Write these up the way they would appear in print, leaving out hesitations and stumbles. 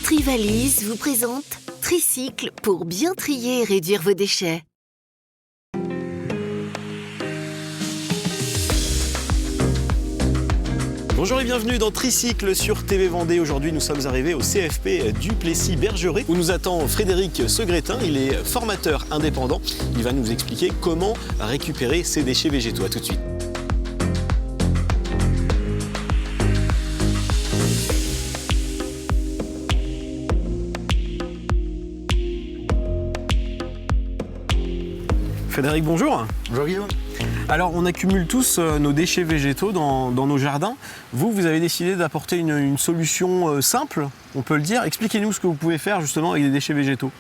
Trivalise vous présente Tricycle pour bien trier et réduire vos déchets. Bonjour et bienvenue dans Tricycle sur TV Vendée. Aujourd'hui, nous sommes arrivés au CFP du Plessis-Bergeret où nous attend Frédéric Segretin. Il est formateur indépendant. Il va nous expliquer comment récupérer ces déchets végétaux. À tout de suite. Frédéric, bonjour. Bonjour Guillaume. Alors, on accumule tous nos déchets végétaux dans nos jardins. Vous avez décidé d'apporter une solution simple, on peut le dire. Expliquez-nous ce que vous pouvez faire justement avec des déchets végétaux.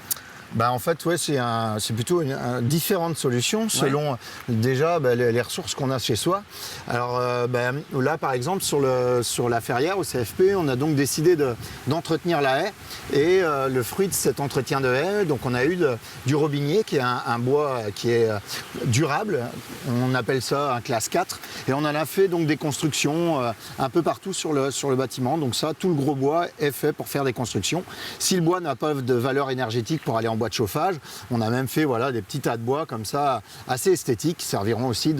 En fait, ouais, c'est plutôt différentes solutions selon déjà les ressources qu'on a chez soi. Alors là, par exemple, sur la Ferrière, au CFP, on a donc décidé d'entretenir la haie. Et le fruit de cet entretien de haie, donc on a eu du robinier, qui est un bois qui est durable. On appelle ça un classe 4. Et on en a fait donc des constructions un peu partout sur le bâtiment. Donc ça, tout le gros bois est fait pour faire des constructions. Si le bois n'a pas de valeur énergétique pour aller en bois de chauffage, on a même fait des petits tas de bois comme ça assez esthétiques qui serviront aussi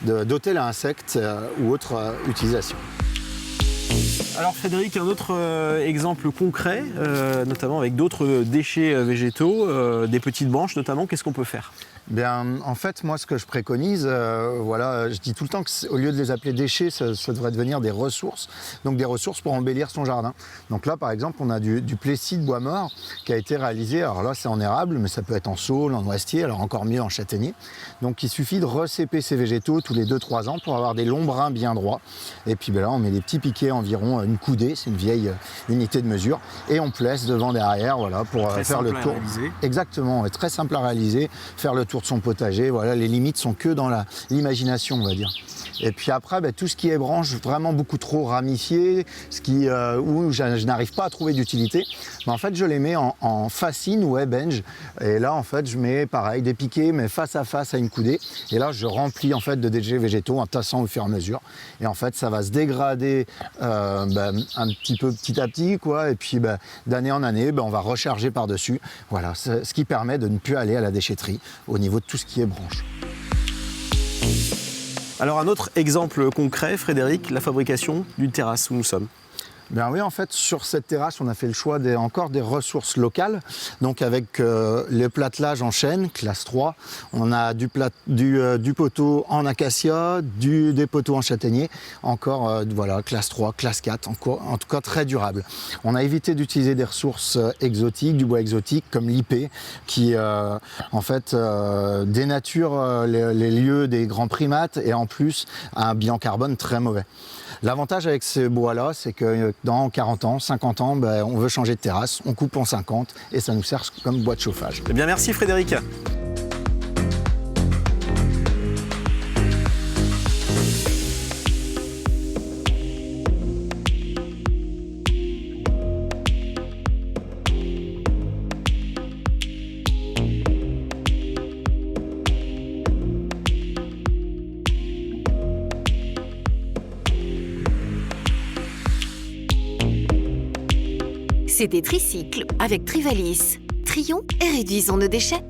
d'hôtel à insectes ou autre utilisation. Alors Frédéric, un autre exemple concret, notamment avec d'autres déchets végétaux, des petites branches notamment, qu'est-ce qu'on peut faire ? En fait, moi, ce que je préconise, je dis tout le temps qu'au lieu de les appeler déchets, ça devrait devenir des ressources. Donc des ressources pour embellir son jardin. Donc là, par exemple, on a du plessis de bois mort qui a été réalisé. Alors là, c'est en érable, mais ça peut être en saule, en noisetier, alors encore mieux en châtaignier. Donc il suffit de recéper ces végétaux tous les 2-3 ans pour avoir des longs brins bien droits. Et puis là, on met des petits piquets environ une coudée, c'est une vieille unité de mesure. Et on plesse devant, derrière, pour faire le tour. Exactement, très simple à réaliser, faire le tour de son potager, les limites sont que dans l'imagination, on va dire. Et puis après, tout ce qui est branche vraiment beaucoup trop ramifiées, où je n'arrive pas à trouver d'utilité, en fait je les mets en fascine ou ébène. Et là en fait je mets pareil des piquets mais face à face à une coudée. Et là je remplis en fait de déchets végétaux en tassant au fur et à mesure. Et en fait ça va se dégrader un petit peu petit à petit quoi. Et puis d'année en année on va recharger par-dessus. Voilà, ce qui permet de ne plus aller à la déchetterie au niveau de tout ce qui est branche. Alors un autre exemple concret, Frédéric, la fabrication d'une terrasse où nous sommes. Oui, en fait, sur cette terrasse, on a fait le choix encore des ressources locales. Donc avec le plâtelage en chêne, classe 3, on a du poteau en acacia, des poteaux en châtaignier, encore classe 3, classe 4, en tout cas très durable. On a évité d'utiliser des ressources exotiques, du bois exotique comme l'IP, qui dénature les lieux des grands primates et en plus a un bilan carbone très mauvais. L'avantage avec ces bois-là, c'est que dans 40 ans, 50 ans, on veut changer de terrasse, on coupe en 50 et ça nous sert comme bois de chauffage. Eh bien, merci Frédéric. C'était Tricycle avec Trivalise. Trions et réduisons nos déchets.